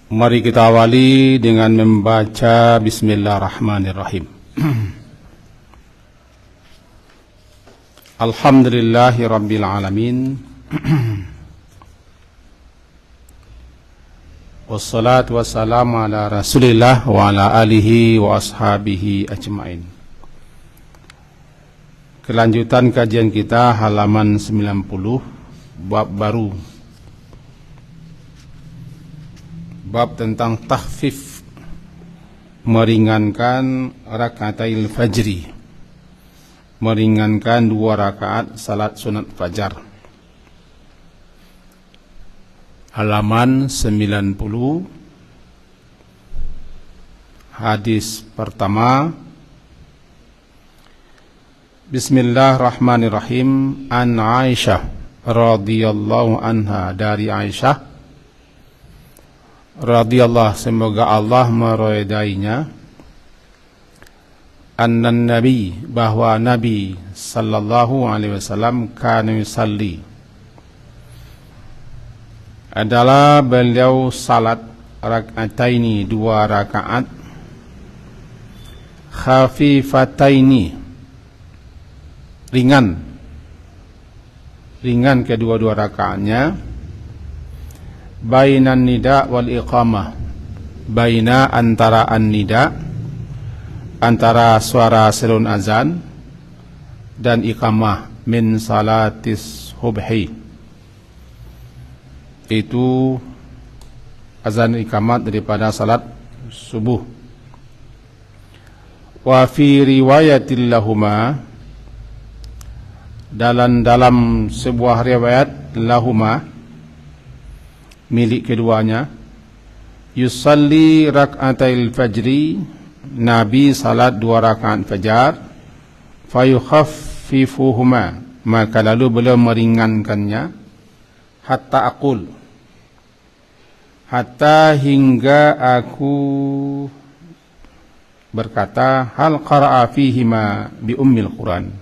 Mari kita awali dengan membaca Bismillahirrahmanirrahim. Alhamdulillahi Rabbil Alamin. Wassalatu wassalamu ala Rasulillah wa ala alihi wa ashabihi ajma'in. Kelanjutan kajian kita halaman 90, bab baru. Bab tentang takhfif, meringankan rakaatil fajri, meringankan 2 rakaat salat sunat fajar. Halaman 90, hadis pertama. Bismillahirrahmanirrahim. An Aisyah radhiyallahu anha, dari Aisyah radhiyallahu, semoga Allah meridainya, annan nabi, bahwa Nabi sallallahu alaihi wasallam kana yusalli, adalah beliau salat rak'ataini, 2 rakaat, khafifataini, ringan kedua-dua rakaatnya, bainan nida wal iqamah, baina, antara an-nida, antara suara seruan azan, dan iqamah, min salatis subhi, itu azan iqamat daripada salat subuh. Wa fi riwayatil lahuma, dalam sebuah riwayat lahuma, milik keduanya, yusalli rak'atail fajri, Nabi salat 2 rakaat fajar, fayukhaffifuhuma, maka lalu beliau meringankannya, hatta hingga aku berkata, hal qara'a fihima bi ummil Quran,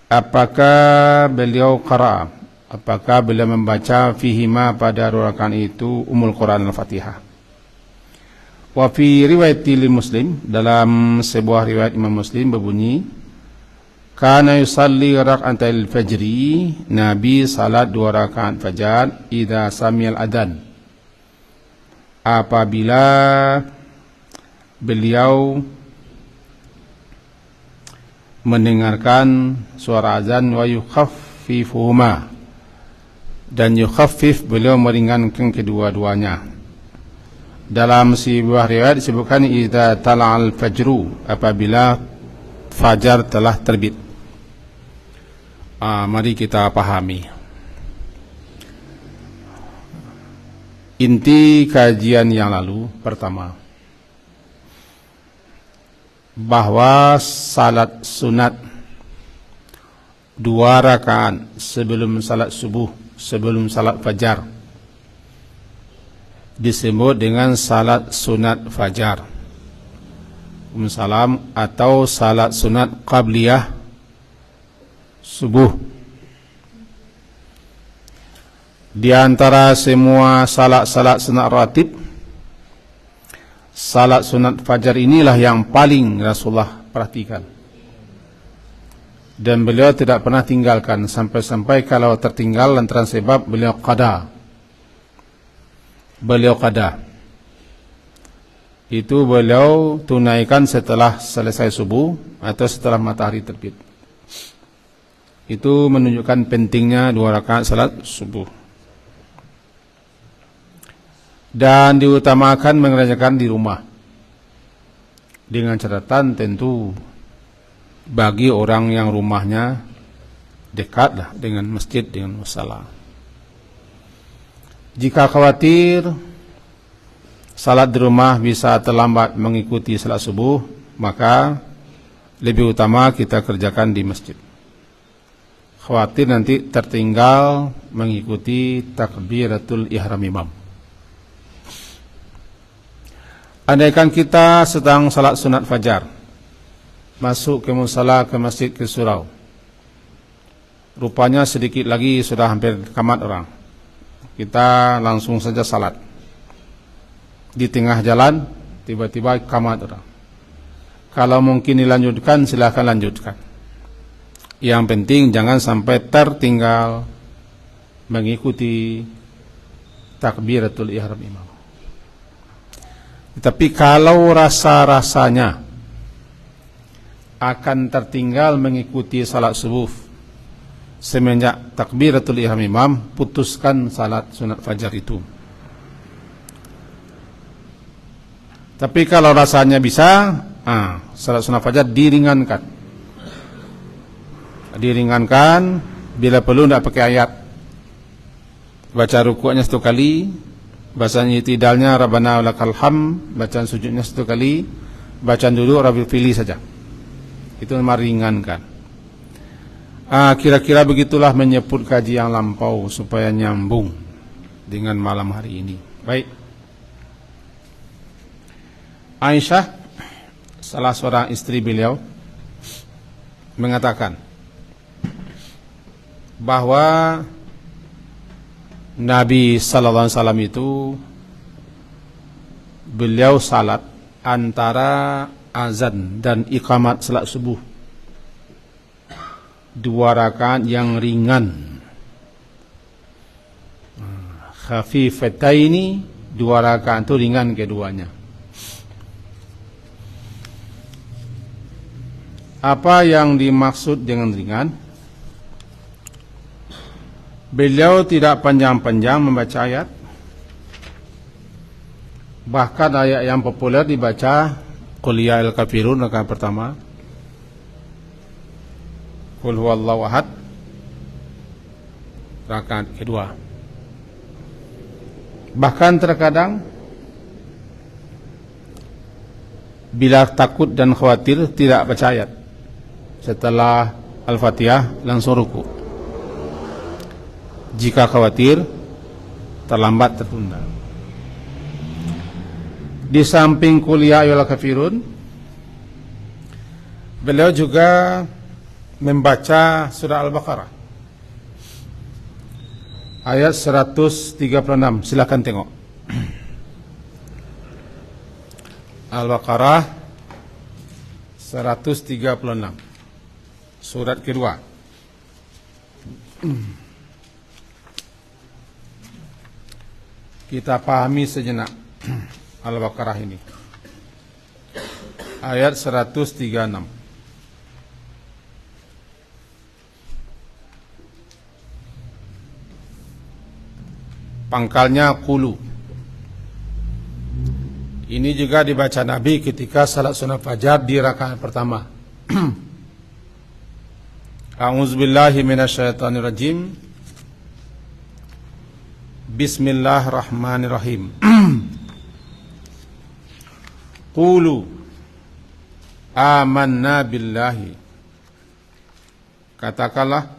apakah beliau membaca fihima, pada 2 rakaat itu, Ummul Quran Al-Fatihah. Wa fi riwayatil Muslim, dalam sebuah riwayat Imam Muslim berbunyi, kana yusalli rak'atal fajri, Nabi salat 2 rakaat fajar, idza sami'al adzan, apabila beliau mendengarkan suara azan, wa yukhaffifuhuma, dan yukhaffif, beliau meringankan kedua-duanya. Dalam sebuah riwayat disebutkan idza tala'al fajru, apabila fajar telah terbit. Mari kita pahami inti kajian yang lalu. Pertama, bahwa salat sunat 2 rakaat sebelum salat subuh, sebelum salat fajar, disebut dengan salat sunat fajar, salam, atau salat sunat qabliyah subuh. Di antara semua salat-salat sunat ratib, salat sunat fajar inilah yang paling Rasulullah perhatikan, dan beliau tidak pernah tinggalkan, sampai-sampai kalau tertinggal lantaran sebab, beliau qada. Itu beliau tunaikan setelah selesai subuh atau setelah matahari terbit. Itu menunjukkan pentingnya 2 rakaat salat subuh. Dan diutamakan mengerjakan di rumah, dengan catatan tentu bagi orang yang rumahnya dekatlah dengan masjid, dengan musala. Jika khawatir salat di rumah bisa terlambat mengikuti salat subuh, maka lebih utama kita kerjakan di masjid. Khawatir nanti tertinggal mengikuti takbiratul ihram imam. Andaikan kita sedang salat sunat fajar, masuk ke musala, ke masjid, ke surau, rupanya sedikit lagi sudah hampir kamat orang, kita langsung saja salat. di tengah jalan tiba-tiba qamat orang. Kalau mungkin dilanjutkan silakan lanjutkan. Yang penting jangan sampai tertinggal mengikuti takbiratul ihram imam. Tetapi kalau rasa-rasanya akan tertinggal mengikuti salat subuh semenjak takbiratul ihram imam, putuskan salat sunat fajar itu. Tapi kalau rasanya bisa, salat sunat fajar diringankan. Bila perlu tidak pakai ayat. Baca rukuknya 1 kali, bacaan i'tidalnya Rabbana walakal hamd, bacaan sujudnya 1 kali, bacaan duduk Rabbil fili saja. Itu meringankan. Kira-kira begitulah menyebut kaji yang lampau supaya nyambung dengan malam hari ini. Baik. Aisyah, salah seorang istri beliau, mengatakan bahwa Nabi sallallahu alaihi wasallam itu beliau salat antara azan dan iqamat salat subuh 2 rakaat yang ringan, khafifataini, 2 rakaat itu ringan keduanya. Apa yang dimaksud dengan ringan? Beliau tidak panjang-panjang membaca ayat. Bahkan ayat yang populer dibaca Qul ya ayyuhal kafirun rakaat pertama, Qul huwallahu ahad rakaat kedua. Bahkan terkadang bila takut dan khawatir tidak baca ayat. Setelah Al-Fatihah langsung ruku. Jika khawatir terlambat tertunda. Di samping Qul ya ayyuhal kafirun, beliau juga membaca surah Al-Baqarah ayat 136. Silakan tengok. Al-Baqarah 136, surat kedua. Kita pahami sejenak Al-Baqarah ini. Ayat 136. Pangkalnya qulu. Ini juga dibaca Nabi ketika salat sunat fajar di rakaat pertama. A'udzubillahi minasyaitonirrajim. Bismillahirrahmanirrahim. Qulu amanna billahi. Katakanlah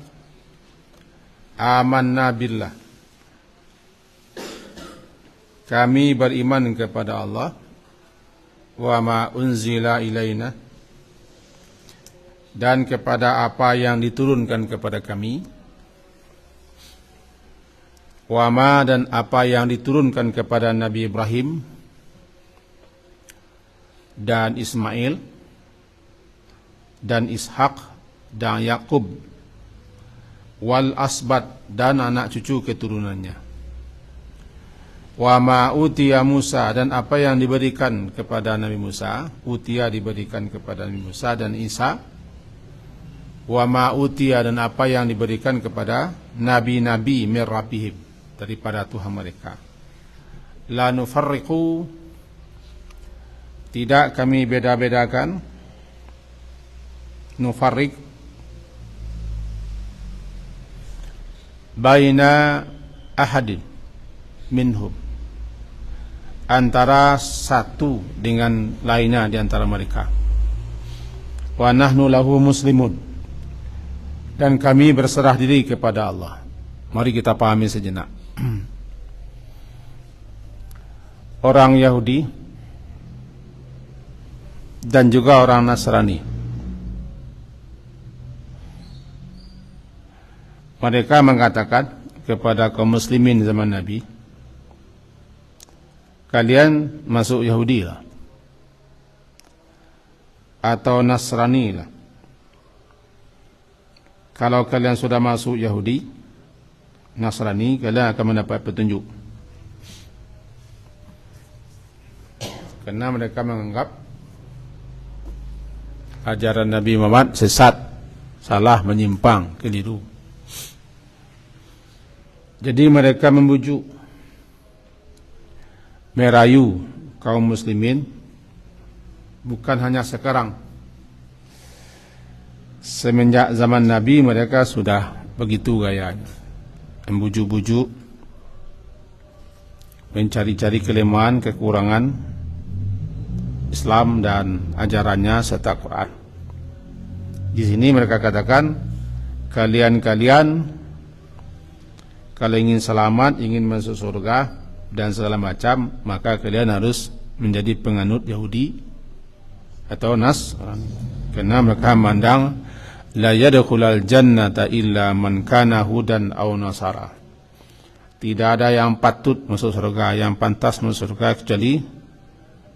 amanna billah. Kami beriman kepada Allah, wa ma unzila ilaina, dan kepada apa yang diturunkan kepada kami, wa ma, dan apa yang diturunkan kepada Nabi Ibrahim dan Ismail dan Ishak dan Yakub, wal asbat, dan anak cucu keturunannya, wa ma utiya Musa, dan apa yang diberikan kepada Nabi Musa, utiya diberikan kepada Nabi Musa dan Isa, wa ma utiya, dan apa yang diberikan kepada nabi-nabi min rabbihim, daripada Tuhan mereka. La nufarriqu, tidak kami beda-bedakan, nufarriq, baina ahadin minhum, antara satu dengan lainnya di antara mereka. Wa nahnu lahu muslimun, dan kami berserah diri kepada Allah. Mari kita pahami sejenak. Orang Yahudi dan juga orang Nasrani, mereka mengatakan kepada kaum muslimin zaman Nabi, kalian masuk Yahudi lah, atau Nasrani lah. Kalau kalian sudah masuk Yahudi, Nasrani, kalian akan mendapat petunjuk. Karena mereka menganggap ajaran Nabi Muhammad sesat, salah, menyimpang, keliru. Jadi mereka membujuk, merayu kaum muslimin, bukan hanya sekarang. Semenjak zaman Nabi mereka sudah begitu gayanya, membujuk-bujuk, mencari-cari kelemahan, kekurangan Islam dan ajarannya serta Quran. Di sini mereka katakan, kalian-kalian kalau ingin selamat, ingin masuk surga dan segala macam, maka kalian harus menjadi penganut Yahudi atau Nasrani. Karena mereka memandang la yadkhulul jannata illa man kana hudan aw nasara. Tidak ada yang patut masuk surga, yang pantas masuk surga kecuali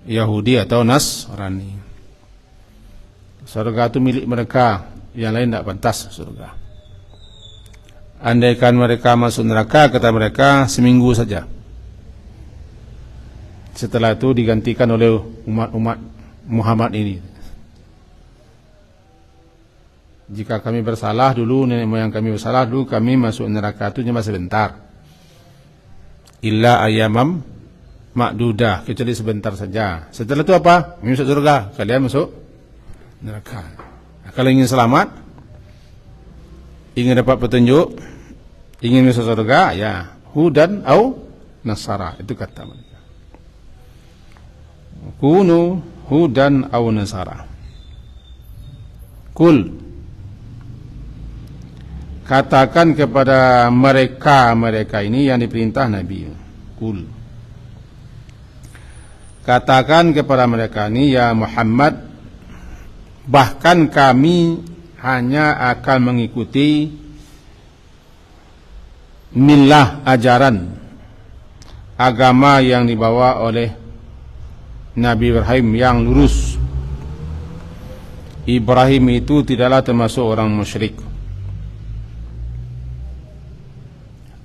Yahudi atau Nasrani. Surga itu milik mereka, yang lain tidak pantas surga. Andaikan mereka masuk neraka, kata mereka, seminggu saja. Setelah itu digantikan oleh umat-umat Muhammad ini. Jika kami bersalah dulu, nenek moyang kami bersalah dulu, kami masuk neraka itu cuma sebentar. Illa ayyamam ma'dudah, kecuali sebentar saja. Setelah itu apa? Kami masuk surga, kalian masuk neraka. Nah, kalau ingin selamat, ingin dapat petunjuk, ingin masuk surga, ya hudan au nasara, itu kata mereka. Kunu hudan au nasara. Kul, katakan kepada mereka ini yang diperintah Nabi. Kul, katakan kepada mereka ini, ya Muhammad, bahkan kami hanya akan mengikuti millah, ajaran agama yang dibawa oleh Nabi Ibrahim yang lurus. Ibrahim itu tidaklah termasuk orang musyrik.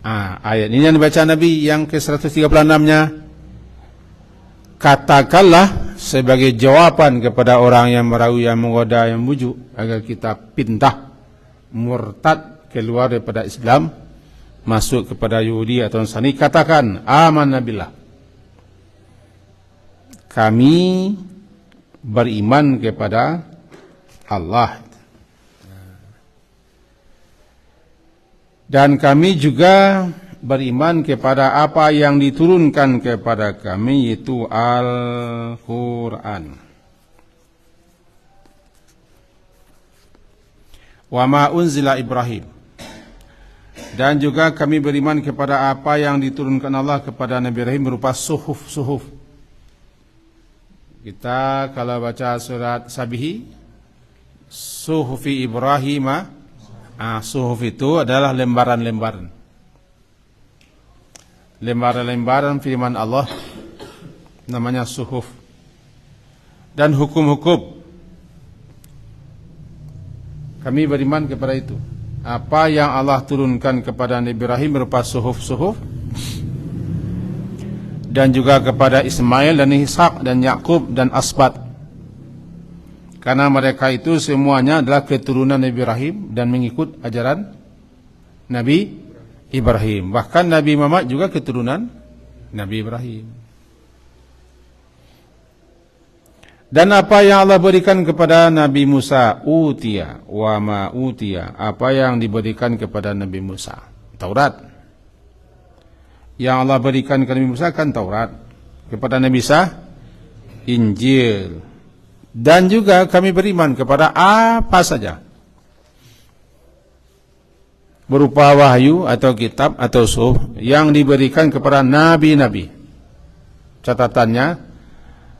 Ayat ini yang dibaca Nabi yang ke-136-nya. Katakanlah sebagai jawaban kepada orang yang merayu, yang menggoda, yang membujuk agar kita pindah, murtad, keluar daripada Islam, masuk kepada Yahudi atau Nasrani. Katakan, amanna billah, kami beriman kepada Allah, dan kami juga beriman kepada apa yang diturunkan kepada kami, yaitu Al-Quran. Wa ma unzila Ibrahim, dan juga kami beriman kepada apa yang diturunkan Allah kepada Nabi Ibrahim berupa suhuf. Kita kalau baca surat Sabihi, suhufi Ibrahim, suhuf itu adalah lembaran-lembaran. Lembaran-lembaran firman Allah namanya suhuf. Dan hukum-hukum, kami beriman kepada itu. Apa yang Allah turunkan kepada Nabi Ibrahim berupa suhuf-suhuf, dan juga kepada Ismail dan Ishak dan Yakub dan Asbat. Karena mereka itu semuanya adalah keturunan Nabi Ibrahim dan mengikut ajaran Nabi Ibrahim. Bahkan Nabi Muhammad juga keturunan Nabi Ibrahim. Dan apa yang Allah berikan kepada Nabi Musa, utiya wa ma utiya, apa yang diberikan kepada Nabi Musa, Taurat. Yang Allah berikan kepada Nabi Musa kan Taurat, kepada Nabi Isa Injil. Dan juga kami beriman kepada apa saja berupa wahyu atau kitab atau suhuf yang diberikan kepada nabi-nabi. Catatannya,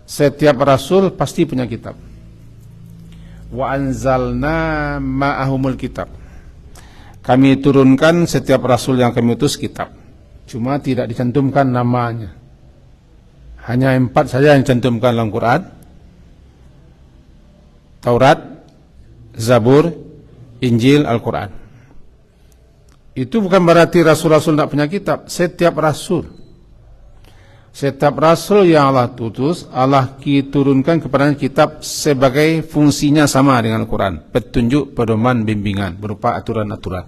setiap rasul pasti punya kitab. Wa anzalna ma'ahumul kitab, kami turunkan setiap rasul yang kami utus kitab, cuma tidak dicantumkan namanya. Hanya 4 saja yang cantumkan dalam Quran. Taurat, Zabur, Injil, Al-Quran. Itu bukan berarti rasul-rasul tidak punya kitab. Setiap rasul yang Allah utus, Allah turunkan kepadanya kitab sebagai fungsinya sama dengan Al-Quran. Petunjuk, pedoman, bimbingan berupa aturan-aturan.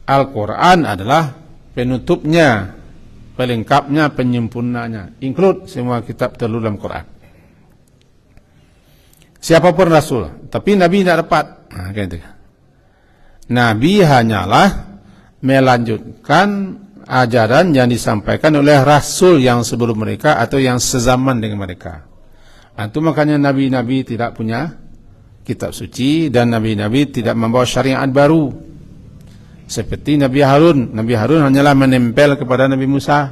Al-Quran adalah penutupnya, pelengkapnya, penyempurnanya. Include semua kitab terlalu dalam Quran. Siapapun rasul, tapi Nabi tidak dapat. Gitu. Nabi hanyalah melanjutkan ajaran yang disampaikan oleh rasul yang sebelum mereka atau yang sezaman dengan mereka. Itu makanya nabi-nabi tidak punya kitab suci dan nabi-nabi tidak membawa syariat baru. Seperti Nabi Harun. Nabi Harun hanyalah menempel kepada Nabi Musa.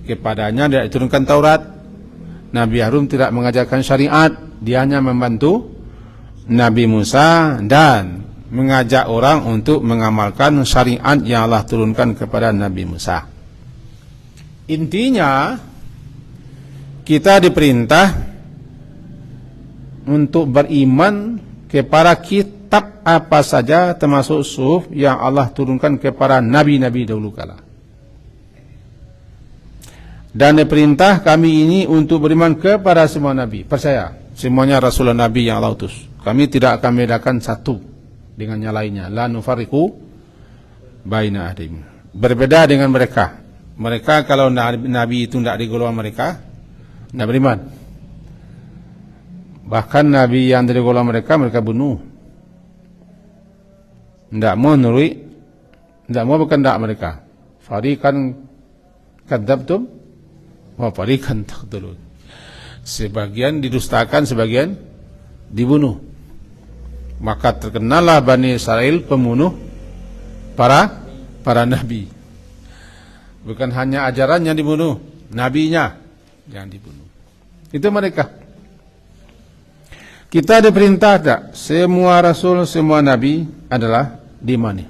Kepadanya tidak diturunkan Taurat. Nabi Harun tidak mengajarkan syariat. Dia hanya membantu Nabi Musa dan mengajak orang untuk mengamalkan syariat yang Allah turunkan kepada Nabi Musa. Intinya, kita diperintah untuk beriman kepada kitab apa saja termasuk suhuf yang Allah turunkan kepada nabi-nabi dahulu kala. Dan diperintah kami ini untuk beriman kepada semua nabi. Percaya, semuanya rasul dan nabi yang Allah utus. Kami tidak akan membedakan satu dengan yang lainnya. La nufarriqu baina ahadin. Berbeda dengan mereka. Mereka kalau nabi itu tidak di golongan mereka, tidak beriman. Bahkan nabi yang dari golongan mereka bunuh. Tidak mau nurut, tidak mau berkendak mereka. Fariqan kadzabtum wa fariqan taqtulun. Sebagian didustakan, sebagian dibunuh. Maka terkenallah Bani Israel pembunuh para nabi. Bukan hanya ajaran yang dibunuh, nabinya yang dibunuh. Itu mereka. Kita diperintah tak? Semua rasul, semua nabi adalah diimani.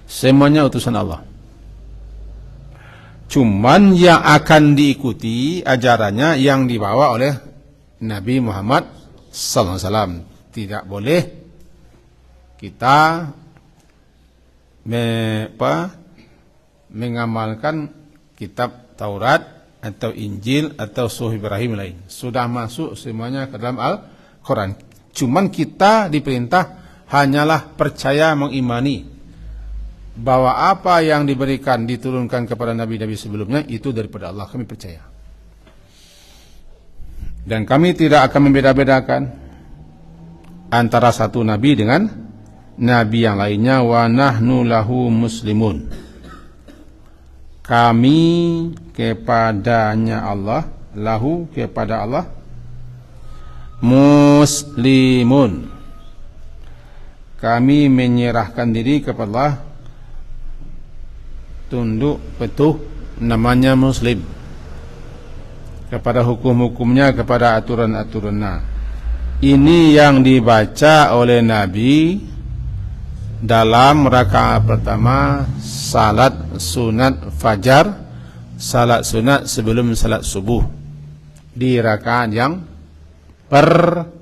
Semuanya utusan Allah. Cuman yang akan diikuti ajarannya yang dibawa oleh Nabi Muhammad sallallahu alaihi wasallam. Tidak boleh kita mengamalkan kitab Taurat atau Injil atau Suhuf Ibrahim lain. Sudah masuk semuanya ke dalam Al-Quran. Cuman kita diperintah hanyalah percaya, mengimani bahwa apa yang diberikan, diturunkan kepada nabi-nabi sebelumnya itu daripada Allah. Kami percaya. Dan kami tidak akan membeda-bedakan antara satu nabi dengan nabi yang lainnya. Wa nahnu lahu muslimun. Kami kepadanya Allah, lahu kepada Allah, muslimun. Kami menyerahkan diri kepada Allah, tunduk patuh, namanya muslim, kepada hukum-hukumnya, kepada aturan-aturannya. Ini yang dibaca oleh Nabi dalam rakaat pertama salat sunat fajar, salat sunat sebelum salat subuh, di rakaat yang pertama.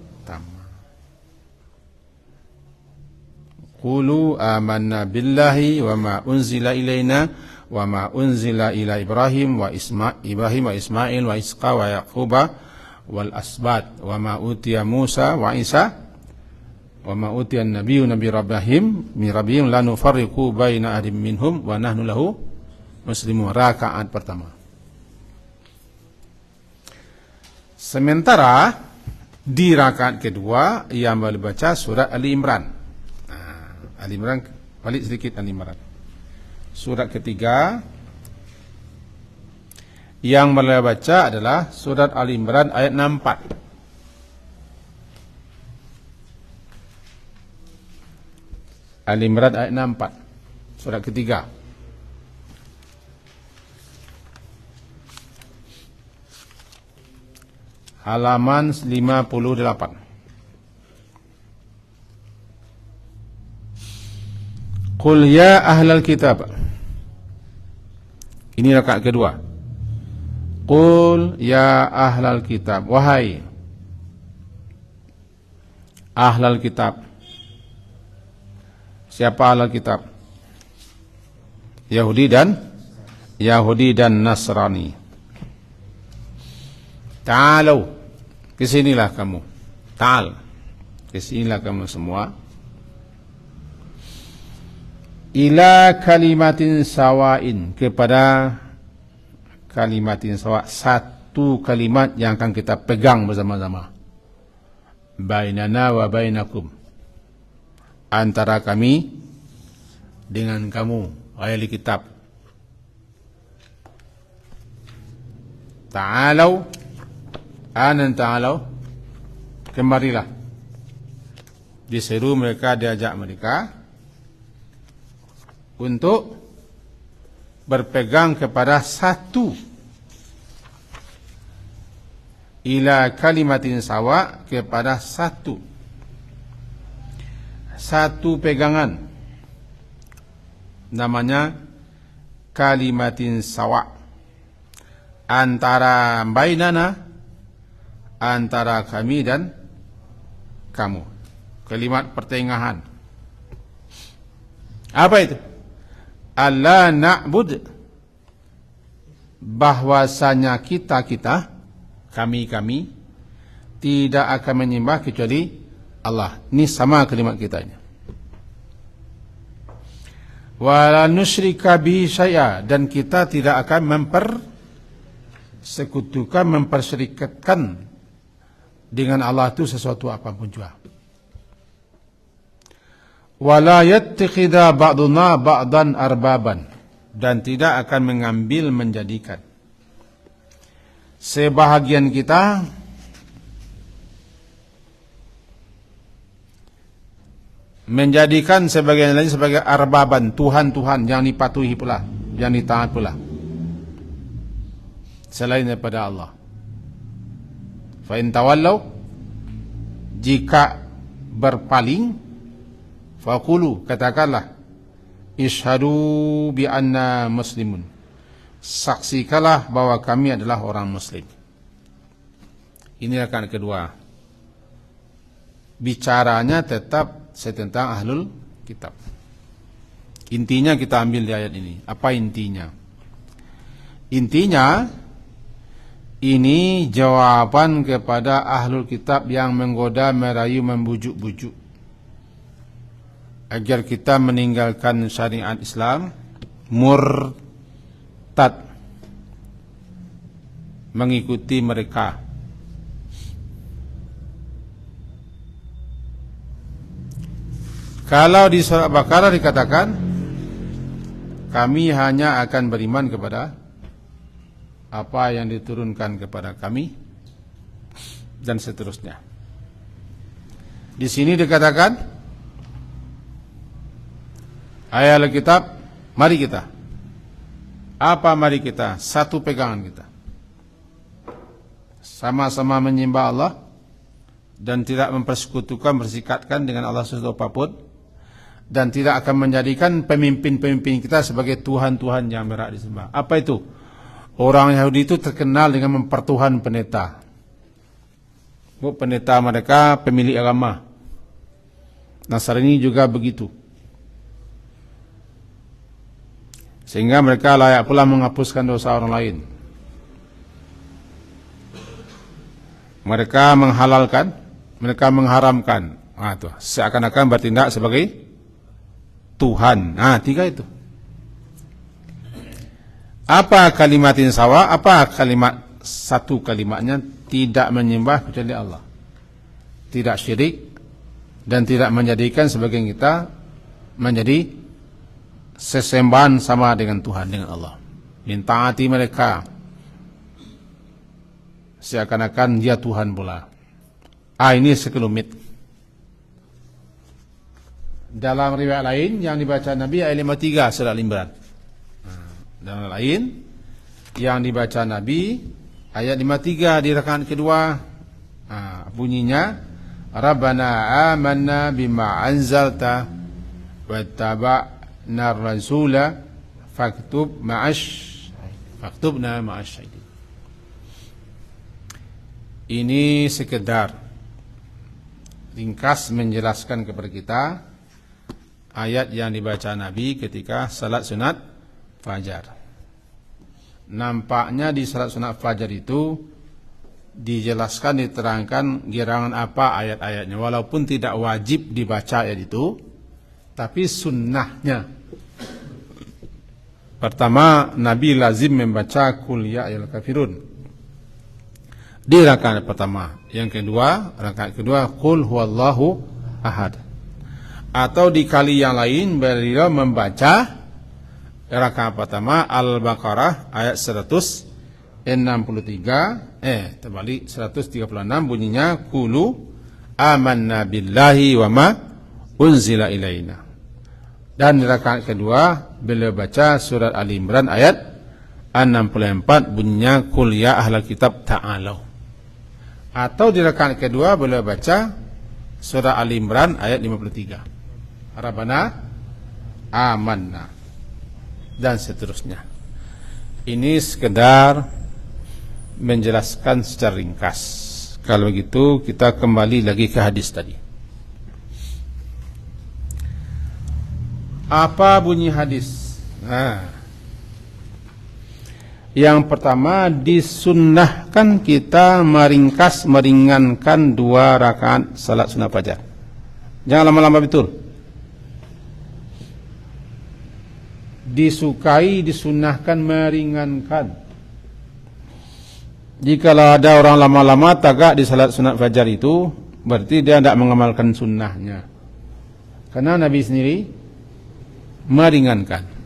Qulu amanna billahi wa ma unzila ilaina wa ma unzila ila Ibrahim wa Ismail wa Isqa wa Yaquba wal asbat wa ma utiya Musa wa Isa wa ma utiya an-nabiyyu nabi rabbihim la nufarriqu baina ahadin minhum wa nahnu lahu muslimun. Rakaat pertama. Sementara di rakaat kedua yang membaca surat Ali Imran. Ali Imran, balik sedikit Ali Imran. Surat ketiga yang membaca adalah surat Ali Imran ayat 64. Ali Imran ayat 64, surat ketiga. Halaman 58. Qul ya ahlal kitab. Ini rakaat kedua. Qul ya ahlal kitab, wahai ahlal kitab. Siapa ahlal kitab? Yahudi dan Nasrani. Ta'alau, kesinilah kamu. Ta'al, kesinilah kamu semua. Ila kalimatin sawain, kepada kalimatin sawa, satu kalimat yang akan kita pegang bersama-sama. Bainana wa bainakum, antara kami dengan kamu, ahli kitab. Ta'alau, anan ta'alau, kemarilah. Diseru mereka, diajak mereka untuk berpegang kepada satu, ila kalimatin sawa, kepada satu pegangan, namanya kalimatin sawa, antara bainana, antara kami dan kamu, kalimat pertengahan. Apa itu? Allah na'bud, bahwasanya kita, kami tidak akan menyembah kecuali Allah. Ini sama kalimat kitanya. Wala nusyrika bihi syai'a, dan kita tidak akan memperserikatkan dengan Allah itu sesuatu apapun juga. Wala yattakhidha ba'duna ba'dan arbaban, dan tidak akan menjadikan sebahagian kita menjadikan sebagian lain sebagai arbaban, Tuhan yang dipatuhi pula, yang ditaat pula, selain daripada Allah. Fa in tawallau, jika berpaling, faqulu, katakanlah, ishadu bi anna muslimun, saksikanlah bahwa kami adalah orang muslim. Ini akan kedua, bicaranya tetap tentang ahlul kitab. Intinya kita ambil di ayat ini. Apa intinya? Intinya ini jawaban kepada ahlul kitab yang menggoda, merayu, membujuk-bujuk agar kita meninggalkan syariat Islam, murtad, mengikuti mereka. Kalau di surah Baqarah dikatakan, kami hanya akan beriman kepada apa yang diturunkan kepada kami, dan seterusnya. Di sini dikatakan, ayat Alkitab, mari kita. Apa mari kita? Satu pegangan kita. Sama-sama menyembah Allah dan tidak mempersekutukan, bersikatkan dengan Allah sesuatu apapun, dan tidak akan menjadikan pemimpin-pemimpin kita sebagai Tuhan-Tuhan yang berhak disembah. Apa itu? Orang Yahudi itu terkenal dengan mempertuhan pendeta. Pendeta mereka pemilik agama. Nasrani juga begitu. Sehingga mereka layak pula menghapuskan dosa orang lain. Mereka menghalalkan, mereka mengharamkan. Seakan-akan bertindak sebagai Tuhan. Tiga itu. Apa kalimatin sawa? Apa kalimat? Satu kalimatnya, tidak menyembah kecuali Allah, tidak syirik, dan tidak menjadikan sebagian kita menjadi sesembahan sama dengan Tuhan, dengan Allah. Mentaati mereka seakan-akan dia Tuhan pula. Ini sekelumit. Dalam riwayat lain yang dibaca Nabi ayat 53 surah Al-Imran. Dalam lain yang dibaca Nabi ayat 53 di rakaat kedua, bunyinya, Rabbana amanna bima anzalta wattaba'na ar-rasula faktubna ma'asyhidin. Ini sekedar ringkas menjelaskan kepada kita ayat yang dibaca Nabi ketika salat sunat fajar. Nampaknya di salat sunat fajar itu dijelaskan, diterangkan gerangan apa ayat-ayatnya, walaupun tidak wajib dibaca ayat itu, tapi sunnahnya. Pertama, Nabi lazim membaca Qul ya ayyuhal kafirun di rakaat pertama. Yang kedua, rakaat kedua Qul huwallahu ahad. Atau di kali yang lain beliau membaca rakaat pertama Al-Baqarah ayat 163, 136 bunyinya Qulu amanna billahi wa ma unzila ilaina. Dan di rakaat kedua beliau baca surat Ali Imran ayat 64 bunyinya Qul ya ahlal kitab ta'alau. Atau di rakaat kedua beliau baca surah Ali Imran ayat 53, Rabbana amanna, dan seterusnya. Ini sekedar menjelaskan secara ringkas. Kalau begitu kita kembali lagi ke hadis tadi. Apa bunyi hadis? Yang pertama, disunnahkan kita meringankan 2 rakaat salat sunat fajar. Jangan lama-lama betul. Disukai, disunnahkan meringankan. Jikalau ada orang lama-lama tagak di salat sunat fajar itu, berarti dia tidak mengamalkan sunnahnya. Karena Nabi sendiri meringankan.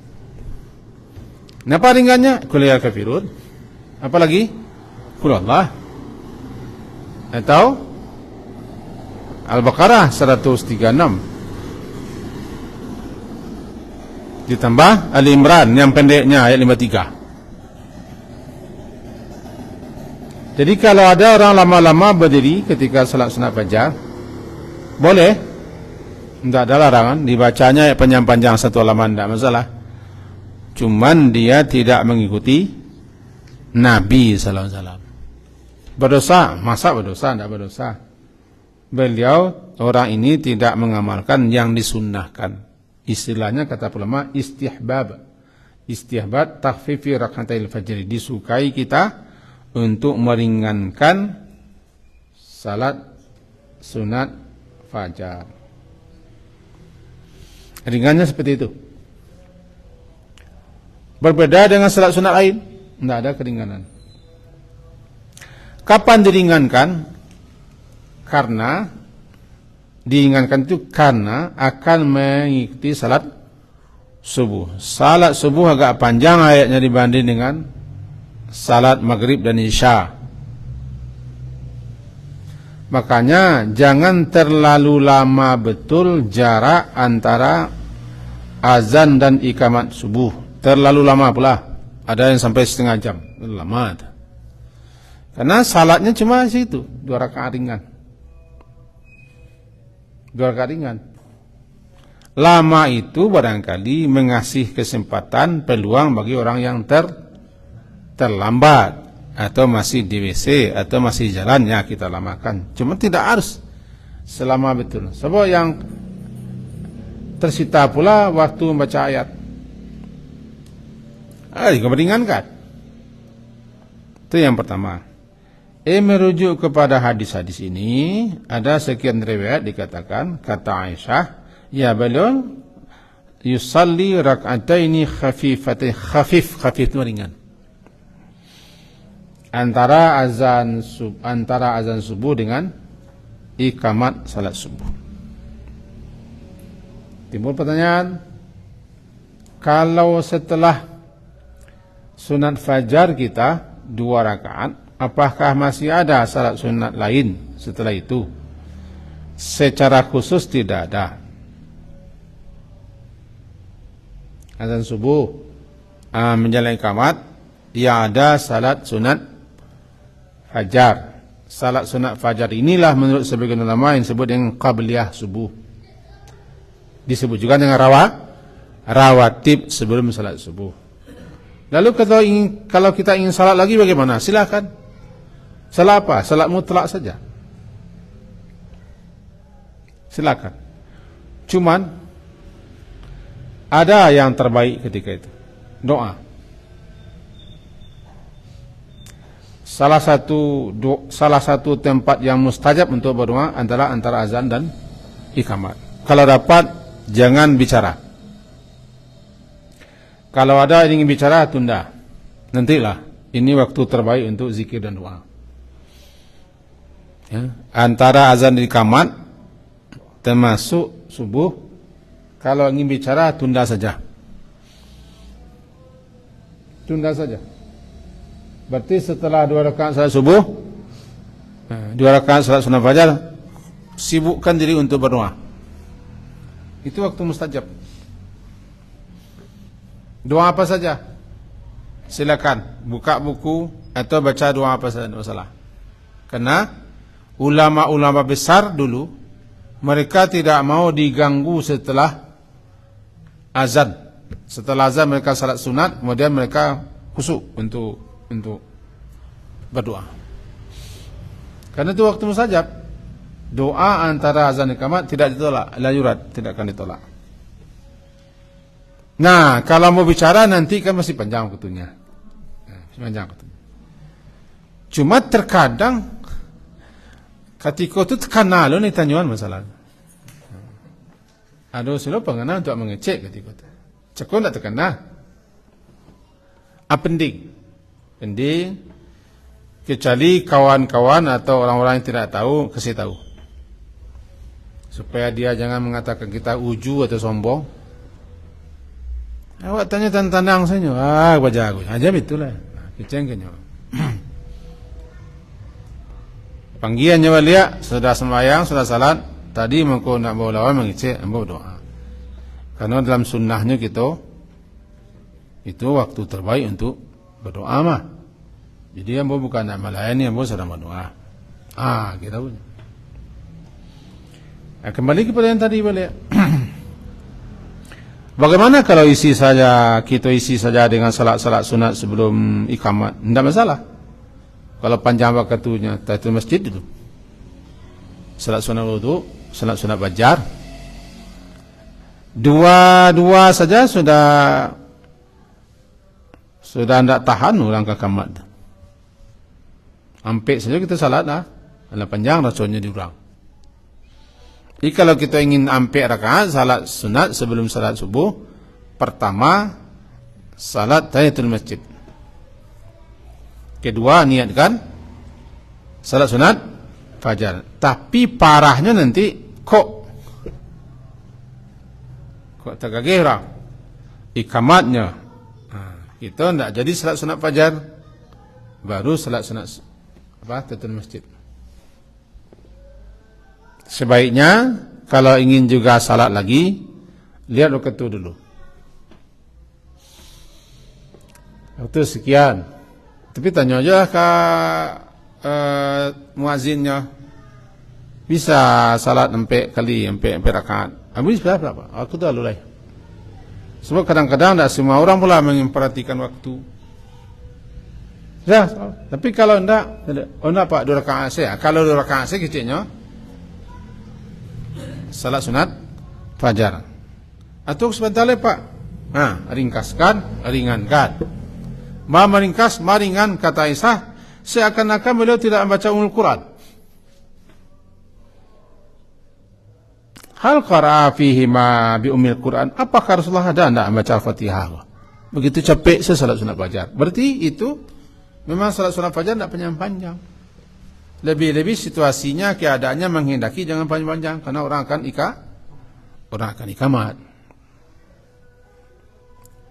Kenapa ringannya? Qul ya kafirun. Apa lagi? Qul Allah. Atau Al-Baqarah 136. Ditambah Ali Imran yang pendeknya ayat 53. Jadi kalau ada orang lama-lama berdiri ketika salat sunat fajar, boleh, tidak ada larangan, dibacanya ayat panjang-panjang satu halaman, tidak masalah. Cuman dia tidak mengikuti Nabi sallallahu alaihi wasallam. Berdosa, masa berdosa? Tidak berdosa. Beliau, orang ini tidak mengamalkan yang disunnahkan. Istilahnya kata ulama istihbab. Istihbab takhfifi rakaatil fajr. Disukai kita untuk meringankan salat sunat fajar. Ringannya seperti itu. Berbeda dengan salat sunat lain, tidak ada keringanan. Kapan diringankan? Karena diingatkan itu karena akan mengikuti salat subuh. Salat subuh agak panjang ayatnya dibanding dengan salat maghrib dan isya. Makanya jangan terlalu lama betul jarak antara azan dan iqamat subuh. Terlalu lama pula. Ada yang sampai setengah jam. Lama. Karena salatnya cuma situ, 2 rakaat ringan. 2 rakaat ringan. Lama itu barangkali mengasih kesempatan, peluang bagi orang yang terlambat atau masih di WC atau masih jalannya kita lamakan. Cuma tidak harus selama betul. Sebab yang tersita pula waktu membaca ayat. Meringankan. Itu yang pertama. Merujuk kepada hadis-hadis ini, ada sekian riwayat dikatakan, kata Aisyah, ya beliau yusalli rak'ataini khafifatain. Khafif itu ringan. Antara azan subuh dengan iqamat salat subuh. Timbul pertanyaan, kalau setelah sunat fajar kita 2 rakaat, apakah masih ada salat sunat lain setelah itu? Secara khusus tidak ada. Azan subuh, menjalankan iqamat, yang ada salat sunat fajar. Salat sunat fajar inilah menurut sebagian ulama yang disebut dengan qabliyah subuh. Disebut juga dengan rawatib sebelum salat subuh. Lalu kalau kita ingin salat lagi bagaimana? Silakan. Salat apa? Salat mutlak saja. Silakan. Cuman ada yang terbaik ketika itu. Doa. Salah satu tempat yang mustajab untuk berdoa antara azan dan iqamat. Kalau dapat, jangan bicara. Kalau ada yang ingin bicara, tunda. Nantilah. Ini waktu terbaik untuk zikir dan doa. Ya. Antara azan dan iqamat, termasuk subuh, kalau ingin bicara, tunda saja. Tunda saja. Berarti setelah 2 rakaat salat subuh, 2 rakaat salat sunat fajar, sibukkan diri untuk berdoa. Itu waktu mustajab. Doa apa saja? Silakan buka buku atau baca doa apa saja, tidak masalah. Karena ulama-ulama besar dulu, mereka tidak mau diganggu setelah azan. Setelah azan mereka salat sunat, kemudian mereka khusyuk untuk berdoa. Karena itu waktu mustajab. Doa antara azan dan iqamat tidak ditolak, la yurad, tidak akan ditolak. Nah, kalau mau bicara nanti kan masih panjang waktunya. Panjang waktunya. Cuma terkadang ketika itu terkenal ni tanyuan masalah. Ada usul pengenal untuk mengecek ketika itu. Cekon tak terkenal. Penting. Kecuali kawan-kawan atau orang-orang yang tidak tahu, kasih tahu. Supaya dia jangan mengatakan kita uju atau sombong. Awak tanya tantang saya, baca aku. Aja itulah. Kecengkenya. Panggilannya walia, sudah sembahyang, sudah salat. Tadi mengko nak bawa lawan mengecek, bawa doa. Karena dalam sunnahnya kita, itu waktu terbaik untuk berdoa mah. Jadi yang bukan nak melayani, yang sedang berdoa. Kita punya. Kembali kepada yang tadi balik. Bagaimana kalau kita isi saja dengan salat-salat sunat sebelum iqamat? Tidak masalah. Kalau panjang waktunya, tahiyatul masjid dulu. Salat sunat wudu, salat sunat fajar. Dua saja sudah tidak tahan orang ke iqamat. Hampir saja kita salat dah. Kalau panjang rasanya diurang. Jadi kalau kita ingin hampir rakaat salat sunat sebelum salat subuh, pertama salat tahiyatul masjid. Kedua niatkan salat sunat fajar. Tapi parahnya nanti kok tergagih orang iqamatnya. Kita tidak jadi salat sunat fajar, baru salat sunat tahiyatul masjid. Sebaiknya kalau ingin juga salat lagi, lihat waktu dulu. Waktu sekian. Tapi tanya aja ke muazzinnya, bisa salat sampai rakaat. Habis berapa? Aku dah lulai. Sebab kadang-kadang tidak semua orang pula memperhatikan waktu. Ya, tapi kalau tidak Pak 2 rakaat saya. Kalau 2 rakaat saya kecilnya salat sunat fajar. Atau sebentar lagi Pak. Ringkaskan, ringankan. Meringkas, meringan kata Aisyah, seakan-akan beliau tidak membaca Ummul Quran. Hal qara'a fihi ma bi Ummul Quran? Apakah Rasulullah ada tidak membaca Al-Fatihah? Begitu capek saya salat sunat fajar. Berarti itu memang salat sunat fajar tidak panjang-panjang. Lebih-lebih situasinya, keadaannya menghendaki jangan panjang-panjang, karena orang akan iqamat.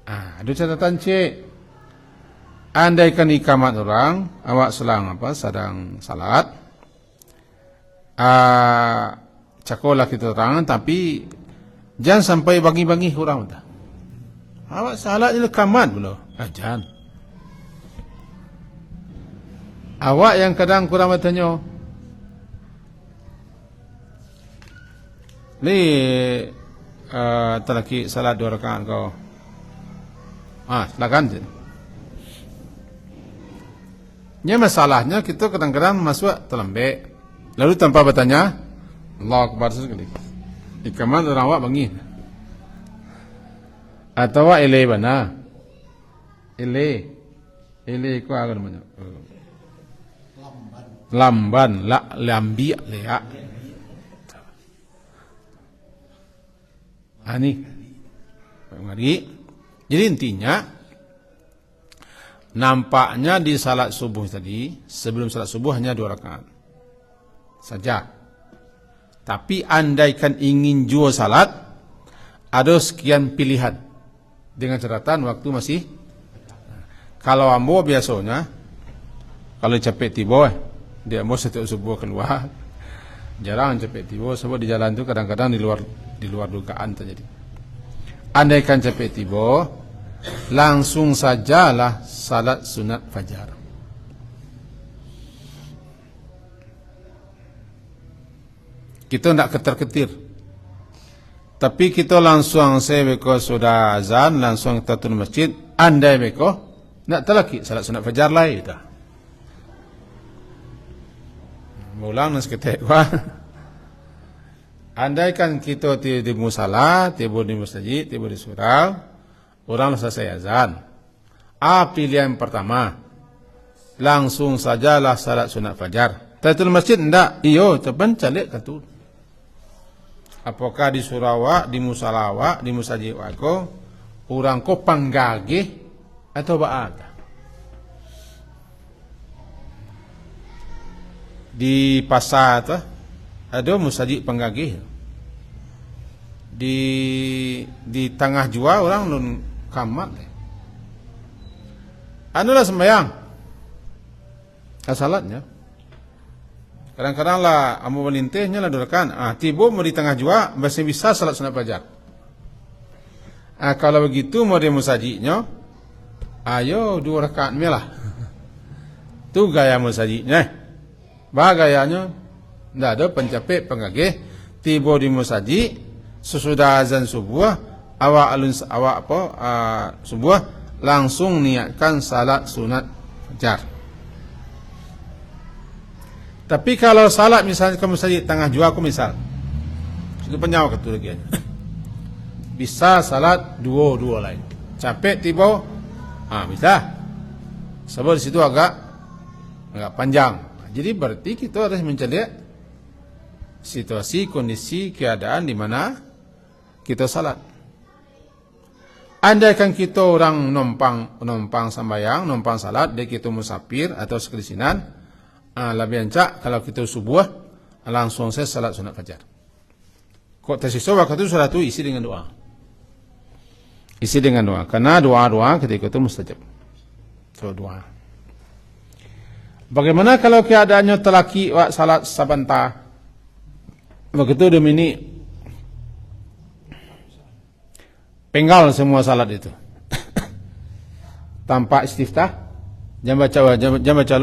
Ada catatan C. Andaikan iqamat orang, awak sedang salat. Cakolah kita terang, tapi jangan sampai bagi-bagi orang. Awak salat iqamat belum? Jangan. Awak yang kadang kurang bertanya, ni terlaki salat 2 rakaat kau. Silakan. Nya masalahnya kita kadang-kadang masuk terlembek. Lalu tanpa bertanya, Allah Akbar sekali. Ikaman orang awak bangi. Atau ele bana. Ele ko apa namanya? Lamban, lambi, lea. Ani. Mari. Jadi intinya nampaknya di salat subuh tadi, sebelum salat subuh hanya 2 rakaat saja. Tapi andaikan ingin jua salat, ada sekian pilihan dengan catatan waktu masih. Kalau ambo biasanya, kalau capek tiba, dia mau setiap subuh keluar, jarang capek tiba, sebab di jalan itu kadang-kadang di luar dugaan terjadi. Andaikan capek tiba, langsung sajalah salat sunat fajar. Kita tidak ketar-ketir. Tapi kita langsung sebeko sudah azan, langsung kita turun masjid. Andai beko, nak terlaki salat sunat fajar lah itu. Mulang nas kita. Andaikan kita di musala, tiba di masjid, tiba di surau, orang selesai azan. Pilihan pertama, langsung sajalah salat sunat fajar. Tahiyatul masjid ndak, iyo, ceban calik katul. Apakah di Sarawak, di Musalawak, di Musajid wako, orang ko panggagih atau ba'ada? Di pasar tu ada musajid panggagih. Di tengah jua orang lun kamat. Anulah sembahyang. Salatnya. Kadang-kadang lah amu melintihnya lah durakan. Tiba mau di tengah jua masih bisa salat sunat fajar. Kalau begitu mau dia musajidnya, ayo 2 rakaat lah. Tu gaya musajidnya. Bagayanya ndak ada pencapek penggagih. Tiba di musajid sesudah azan subuh, subuh langsung niatkan salat sunat fajar. Tapi kalau salat misalnya kamu saja tengah jua aku misal, itu penyawa ketu lagi aja. Bisa salat dua lain. Capek tiba, bisa. Sebab di situ agak panjang. Jadi berarti kita harus mencari situasi, kondisi, keadaan di mana kita salat. Andaikan kita orang nompang sambayang, nompang salat, dia kita musafir atau sekelisinan. Lebih encak kalau kita subuh langsung saya salat sunat fajar. Kok tersisa waktu itu salat itu isi dengan doa. Isi dengan doa. Karena doa ketika itu mustajab. So doa. Bagaimana kalau keadaannya telaki salat sabanta? Begitu demi penggal semua salat itu. Tanpa istiftah. Jangan baca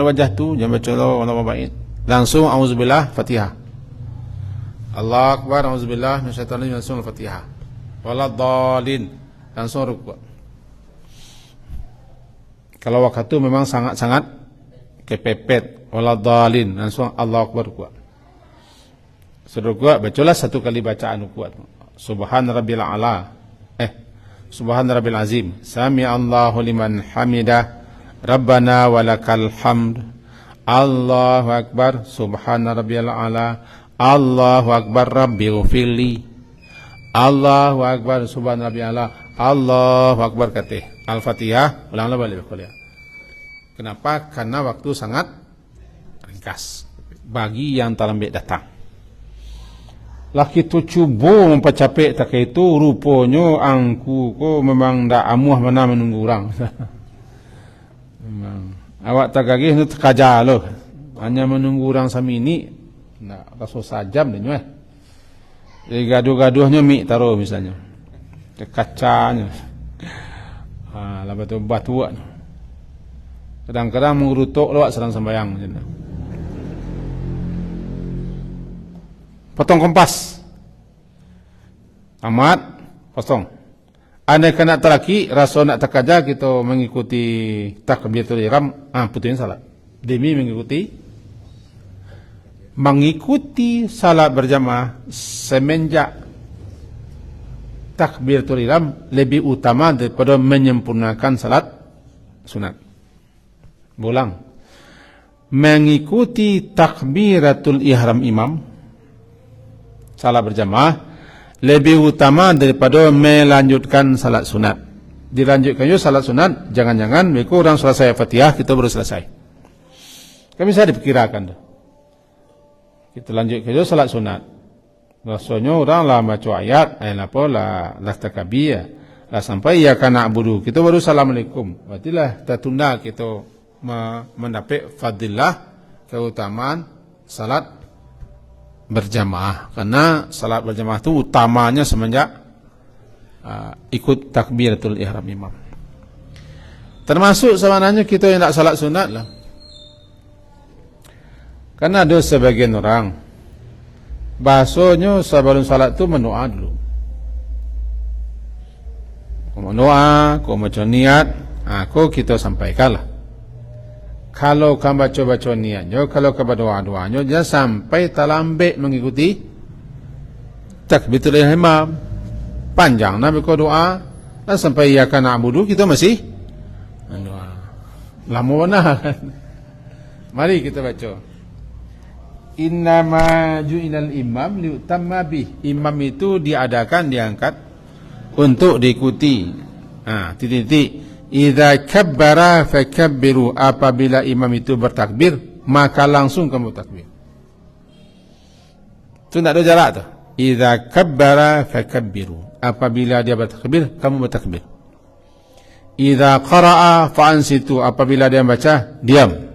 wajah tu, jangan baca Allah baik. Langsung auzubillah Fatihah. Allah Akbar, auzubillah minasyaitonir rajim, langsung Fatihah. Waladhdallin, langsung rukuk. Kalau waktu itu memang sangat kepepet, waladhdallin, langsung Allah Akbar rukuk. Rukuk, bacalah 1 kali bacaan rukuk. Subhan rabbil a'la. Subhan rabbil azim. Sami Allahu liman hamidah. Rabbana walakal hamd. Allahu akbar. Subhana rabbiyal a'la. Allahu akbar rabbighfirli. Allahu akbar subhana rabbiyal a'la. Allahu akbar katih. Al-Fatihah ulanglah balik kuliah. Kenapa? Karena waktu sangat ringkas bagi yang terlambat datang. Laki tu cuba mempercapek tak itu rupanya angku ko memang ndak amuh mana menunggu orang. Memang awak tak gagih tu kaja loh. Hanya menunggu orang samini nak rasa sajam dia nyuai. Jadi gaduh-gaduhnya mi taruh misalnya. Kacanya. Lepas tu batuan. Kadang-kadang mengurutuk lawak sedang sembahyang macam. Potong kompas. Amat potong. Andai kena terlaki, rasa nak terkaja kita mengikuti takbiratul ihram, putusin salat. demi mengikuti salat berjamaah semenjak takbiratul ihram lebih utama daripada menyempurnakan salat sunat. Ulang. Mengikuti takbiratul ihram imam salat berjamaah lebih utama daripada melanjutkan salat sunat. Dilanjutkan juga salat sunat, jangan-jangan mereka orang selesai Fatihah, kita baru selesai. Kami bisa dipikirkan tu. Kita lanjutkan juga salat sunat. Rasanya orang lah baca ayat apa lah takbir lah sampai ya kana abudu. Kita baru assalamualaikum. Berartilah tertunda kita mendapat fadilah keutamaan salat berjamaah. Karena salat berjamaah itu utamanya semenjak ikut takbiratul ihram imam. Termasuk sebenarnya kita yang tak salat sunat lah. Karena ada sebagian orang bahasanya sebelum salat tu mendoa dulu. Kau mendoa, kau baca niat, kau kita sampaikanlah. Kalau kau baca niatnya, kalau kau berdoa-doanya, jangan sampai terlambat mengikuti takbiratul ihram imam. Panjang Nabi kau doa dan sampai ia akan na'budu kita masih doa. Lama benar. Mari kita baca. Innama ju'inal imam liutamma bih. Imam itu diadakan, diangkat untuk diikuti. Titik-titik. Idza kabbara fakabbiru. Apabila imam itu bertakbir, maka langsung kamu takbir. Itu tak ada jarak tu. Idza kabbara fakabbiru. Apabila dia bertakbir, kamu bertakbir. Idza qara'a fa'ansitu. Apabila dia baca, diam.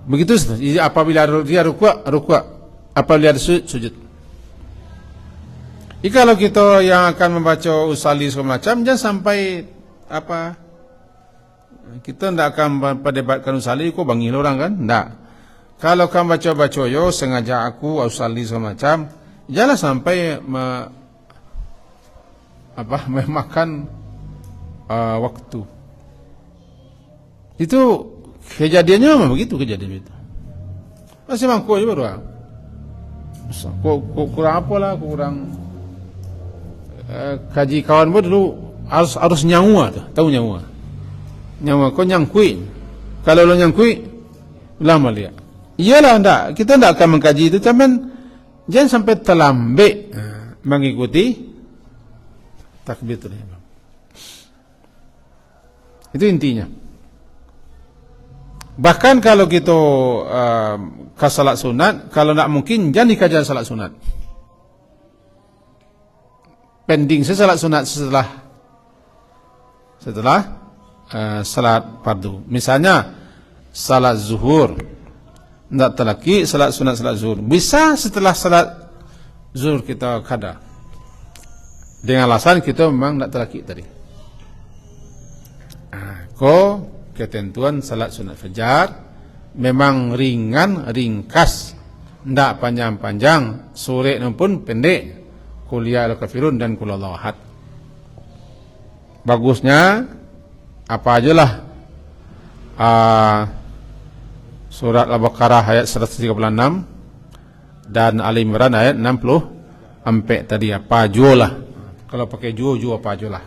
Begitu saja. Apabila dia rukuk, rukuk. Apabila dia sujud, sujud. Kalau kita yang akan membaca usali segala macam, jangan sampai kita tidak akan perdebatkan usali, kau bangil orang kan? Tidak. Kalau kamu baca-baca yo sengaja aku usali segala macam, janganlah sampai memakan waktu. Itu kejadiannya memang begitu kejadian itu. Masih mangkuk je baru. Kurang apalah, kurang kaji kawan pun dulu harus nyawa tu, tahu nyawa. Nyawa kau nyangkui. Kalau lo nyangkui, lama dia. Iyalah kita tidak akan mengkaji itu, cuman jangan sampai terlambat mengikuti takbiratul ihram. Itu intinya. Bahkan kalau kita ke salat sunat, kalau tak mungkin jangan dikaji salat sunat. Pending salat sunat setelah salat fardu. Misalnya salat zuhur, tidak terlaki salat sunat salat zuhur. Bisa setelah salat zuhur kita kada. Dengan alasan kita memang tidak terlaki tadi. Ketentuan salat sunat fajar memang ringan, ringkas, tidak panjang-panjang, sore pun pendek. Kuliah al-kafirun dan kulallahu ahad. Bagusnya apa ajalah surat Al-Baqarah ayat 136 dan Ali Imran ayat 60 sampai tadi apa jualah. Kalau pakai jual apa jualah.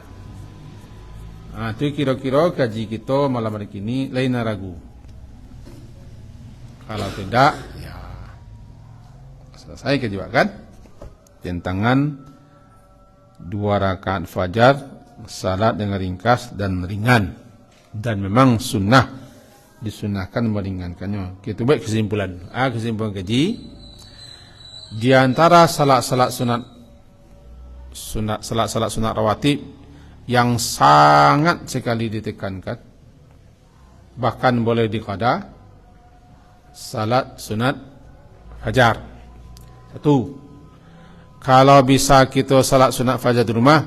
Itu kira-kira kaji kita malam hari ini lain ragu. Kalau tidak, ya selesai kaji kan? Tentangan 2 rakaat fajar, salat dengan ringkas dan ringan, dan memang sunnah, disunahkan meringankannya. Kita buat kesimpulan. Kesimpulan kaji, di antara salat-salat sunat rawatib yang sangat sekali ditekankan, bahkan boleh diqada, salat sunat fajar. 1. Kalau bisa kita salat sunat fajar di rumah,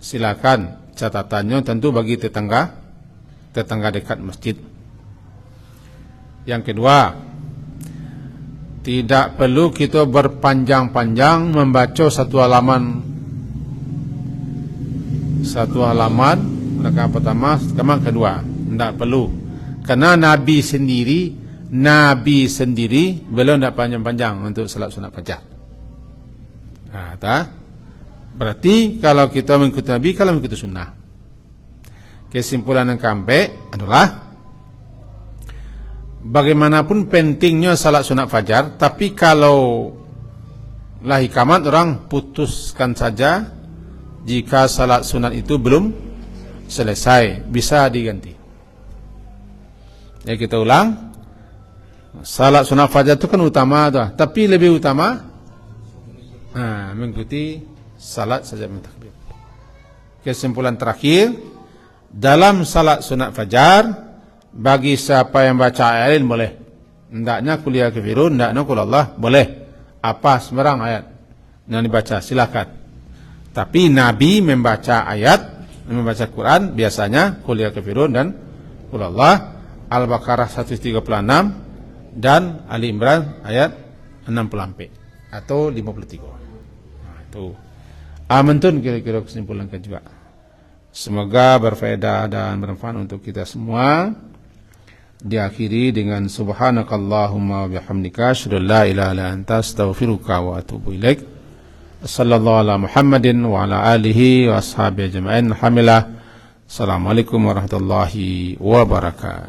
silakan. Catatannya tentu bagi tetangga dekat masjid. Yang kedua, tidak perlu kita berpanjang-panjang membaca satu halaman rakaat pertama, kedua. Tidak perlu. Karena Nabi sendiri beliau tidak panjang-panjang untuk salat sunat fajar. Nah, berarti kalau kita mengikuti Nabi, kalau mengikuti sunnah. Kesimpulan yang kampe adalah bagaimanapun pentingnya salat sunat fajar, tapi kalau lah hikamat orang putuskan saja jika salat sunat itu belum selesai, bisa diganti. Ya, kita ulang. Salat sunat fajar itu kan utama tuh, tapi lebih utama mengikuti salat saja takbir. Kesimpulan terakhir, dalam salat sunat fajar bagi siapa yang baca ayat boleh. Hendaknya kuliah kafirun, hendaknya qul Allah boleh. Apa sembarang ayat yang dibaca silakan. Tapi Nabi membaca ayat, membaca Quran biasanya kuliah kafirun dan qul Allah, Al-Baqarah 136 dan Ali Imran ayat 60 atau 53. Nah, itu. Amentun kira-kira kesimpulan juga. Semoga berfaedah dan bermanfaat untuk kita semua. Diakhiri dengan subhanakallahumma wa bihamdika asyhadu an la ilaha illa anta astaghfiruka wa atubu ilaik. Sallallahu ala Muhammadin wa ala alihi wa ashabihi ajma'in. Alhamdulillah. Assalamualaikum warahmatullahi wabarakatuh.